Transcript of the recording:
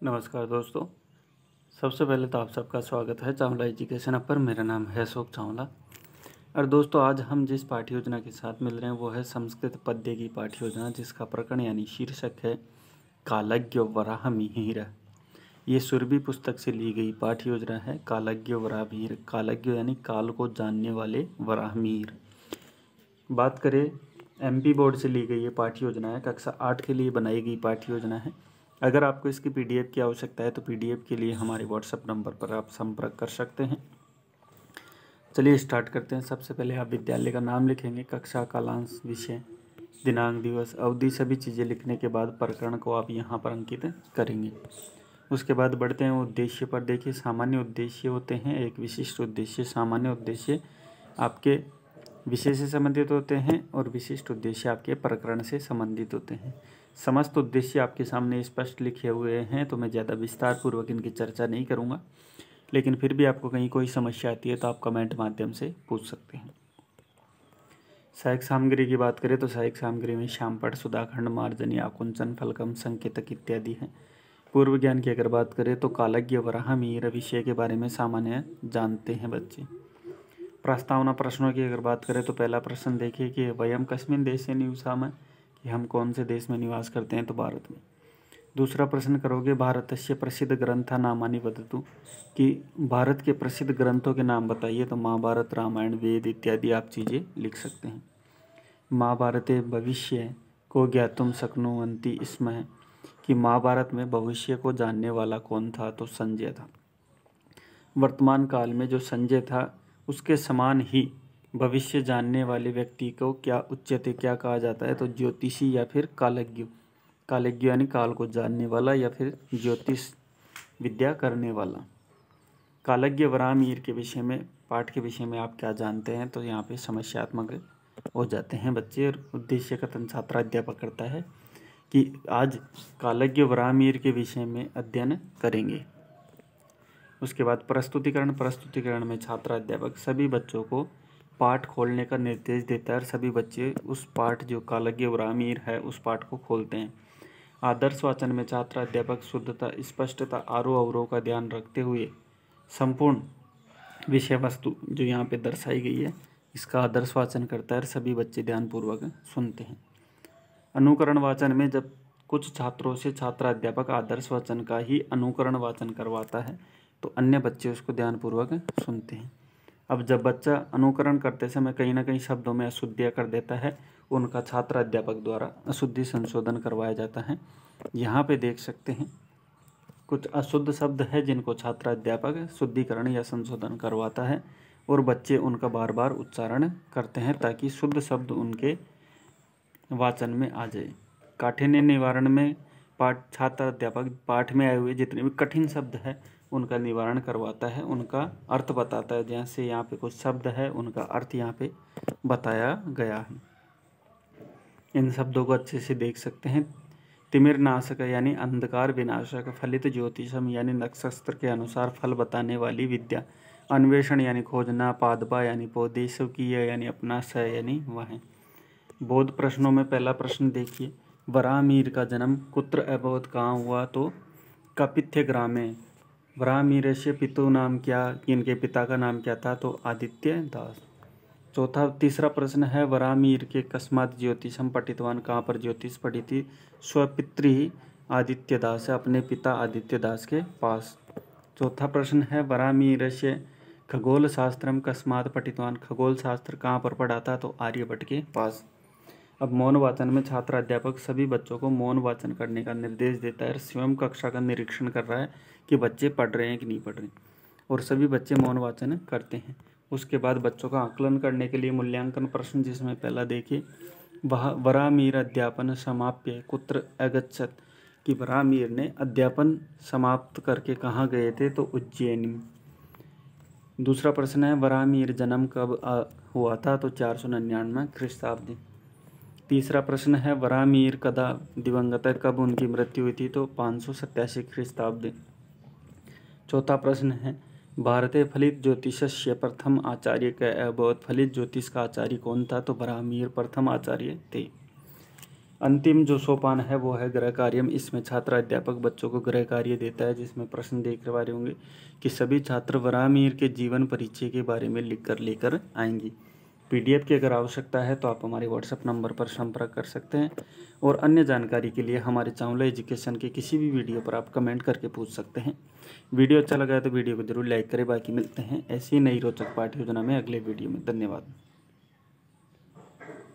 नमस्कार दोस्तों। सबसे पहले तो आप सबका स्वागत है चावला एजुकेशन ऐप पर। मेरा नाम है अशोक चावला। और दोस्तों, आज हम जिस पाठ्य योजना के साथ मिल रहे हैं वो है संस्कृत पद्य की पाठ्य योजना, जिसका प्रकरण यानी शीर्षक है कालज्ञ वराह मिहिर। ये सुरभि पुस्तक से ली गई पाठ्य योजना है। कालज्ञ वराह मिहिर, कालज्ञ यानी काल को जानने वाले, वराह मिहिर। बात करें, एमपी बोर्ड से ली गई ये पाठ्य योजना है। कक्षा 8 के लिए बनाई गई पाठ्य योजना है। अगर आपको इसकी पीडीएफ की आवश्यकता है तो पीडीएफ के लिए हमारे व्हाट्सएप नंबर पर आप संपर्क कर सकते हैं। चलिए स्टार्ट करते हैं। सबसे पहले आप विद्यालय का नाम लिखेंगे, कक्षा, कालांश, विषय, दिनांक, दिवस, अवधि, सभी चीज़ें लिखने के बाद प्रकरण को आप यहाँ पर अंकित करेंगे। उसके बाद बढ़ते हैं उद्देश्य पर। देखिए, सामान्य उद्देश्य होते हैं, एक विशिष्ट उद्देश्य। सामान्य उद्देश्य आपके विषय से संबंधित होते हैं और विशिष्ट उद्देश्य आपके प्रकरण से संबंधित होते हैं। समस्त उद्देश्य आपके सामने स्पष्ट लिखे हुए हैं, तो मैं ज़्यादा विस्तार पूर्वक इनकी चर्चा नहीं करूँगा, लेकिन फिर भी आपको कहीं कोई समस्या आती है तो आप कमेंट माध्यम से पूछ सकते हैं। सहायक सामग्री की बात करें तो सहायक सामग्री में श्यामपट्ट, सुधाखंड, मार्जनी, आकुंचन, फलकम, संकेतक इत्यादि हैं। पूर्व ज्ञान की अगर बात करें तो कालज्ञ वराह मिहिर विषय के बारे में सामान्य जानते हैं बच्चे। प्रस्तावना प्रश्नों की अगर बात करें तो पहला प्रश्न देखिए कि वयम कस्मिन् देशे निवसामः, कि हम कौन से देश में निवास करते हैं, तो भारत में। दूसरा प्रश्न करोगे भारतस्य प्रसिद्ध ग्रंथा नामानि वदतु, कि भारत के प्रसिद्ध ग्रंथों के नाम बताइए, तो महाभारत, रामायण, वेद इत्यादि आप चीज़ें लिख सकते हैं। महाभारते भविष्य को ज्ञातुम शक्नुवन्ति स्म, कि महाभारत में भविष्य को जानने वाला कौन था, तो संजय था। वर्तमान काल में जो संजय था उसके समान ही भविष्य जानने वाले व्यक्ति को क्या उच्यते, क्या कहा जाता है, तो ज्योतिषी या फिर कालज्ञ। कालज्ञ यानी काल को जानने वाला या फिर ज्योतिष विद्या करने वाला। कालज्ञ वराह मिहिर के विषय में, पाठ के विषय में आप क्या जानते हैं, तो यहाँ पे समस्यात्मक हो जाते हैं बच्चे। और उद्देश्य कथन छात्र अध्यापक करता है कि आज कालज्ञ वराह मिहिर के विषय में अध्ययन करेंगे। उसके बाद प्रस्तुतिकरण। प्रस्तुतिकरण में छात्र अध्यापक सभी बच्चों को पाठ खोलने का निर्देश देता है और सभी बच्चे उस पाठ जो कालज्ञ वराह मिहिर है उस पाठ को खोलते हैं। आदर्श वाचन में छात्र अध्यापक शुद्धता, स्पष्टता, आरोह अवरोह का ध्यान रखते हुए संपूर्ण विषय वस्तु जो यहाँ पे दर्शाई गई है इसका आदर्श वाचन करता है और सभी बच्चे ध्यानपूर्वक सुनते हैं। अनुकरण वाचन में जब कुछ छात्रों से छात्र अध्यापक आदर्श वाचन का ही अनुकरण वाचन करवाता है तो अन्य बच्चे उसको ध्यानपूर्वक सुनते हैं। अब जब बच्चा अनुकरण करते समय कहीं ना कहीं शब्दों में अशुद्धियाँ कर देता है, उनका छात्र अध्यापक द्वारा अशुद्धि संशोधन करवाया जाता है। यहाँ पे देख सकते हैं कुछ अशुद्ध शब्द है जिनको छात्र अध्यापक शुद्धिकरण या संशोधन करवाता है और बच्चे उनका बार बार उच्चारण करते हैं ताकि शुद्ध शब्द उनके वाचन में आ जाए। काठिन्य निवारण में छात्र अध्यापक पाठ में आए हुए जितने भी कठिन शब्द है उनका निवारण करवाता है, उनका अर्थ बताता है। जैसे यहाँ पे कुछ शब्द है उनका अर्थ यहाँ पे बताया गया है। इन शब्दों को अच्छे से देख सकते हैं। तिमिरनाशक यानी अंधकार विनाशक, फलित ज्योतिषम यानी नक्षत्र के अनुसार फल बताने वाली विद्या, अन्वेषण यानी खोजना, पादपा यानी पौधे, स्वकीय यानी अपना, स यानी वह। बोध प्रश्नों में पहला प्रश्न देखिए, वराह मिहिर का जन्म कुत्र अभवत, कहाँ हुआ, तो कपित्य ग्राम में। वराह मिहिर से पितु नाम क्या, इनके पिता का नाम क्या था, तो आदित्य दास। तीसरा प्रश्न है, वराह मिहिर के कस्मात् ज्योतिषम पठितवान, कहाँ पर ज्योतिष पढ़ी थी, स्वपितृ आदित्य दास, अपने पिता आदित्य दास के पास। चौथा प्रश्न है, वराह मिहिर से खगोल शास्त्रम कस्मात् पठितवान, खगोल शास्त्र कहाँ पर पढ़ा था, तो आर्यभट्ट के पास। अब मौन वाचन में छात्र अध्यापक सभी बच्चों को मौन वाचन करने का निर्देश देता है, स्वयं कक्षा का निरीक्षण कर रहा है कि बच्चे पढ़ रहे हैं कि नहीं पढ़ रहे, और सभी बच्चे मौन वाचन करते हैं। उसके बाद बच्चों का आकलन करने के लिए मूल्यांकन प्रश्न, जिसमें पहला देखिए, वह वराह मिहिर अध्यापन समाप्य कुत्र अगच्छत्, कि वराह मिहिर ने अध्यापन समाप्त करके कहाँ गए थे, तो उज्जैन। दूसरा प्रश्न है, वराह मिहिर जन्म कब हुआ था, तो 499 ख्रीष्टाब्दी। तीसरा प्रश्न है, वराह मिहिर कदा दिवंगत है, कब उनकी मृत्यु हुई थी, तो 587 ख्रीष्टाब्दी। चौथा प्रश्न है, भारते फलित ज्योतिषस्य प्रथम आचार्य क अभवत्, फलित ज्योतिष का आचार्य कौन था, तो वराह मिहिर प्रथम आचार्य थे। अंतिम जो सोपान है वो है गृह कार्यम। इसमें छात्र अध्यापक बच्चों को गृह कार्य देता है, जिसमें प्रश्न देख पा रहे होंगे कि सभी छात्र वराहमिहिर के जीवन परिचय के बारे में लिखकर लेकर आएंगी। पीडीएफ की अगर आवश्यकता है तो आप हमारे व्हाट्सएप नंबर पर संपर्क कर सकते हैं, और अन्य जानकारी के लिए हमारे चावला एजुकेशन के किसी भी वीडियो पर आप कमेंट करके पूछ सकते हैं। वीडियो अच्छा लगा है तो वीडियो को जरूर लाइक करें। बाकी मिलते हैं ऐसी नई रोचक पाठ्य योजना में अगले वीडियो में। धन्यवाद।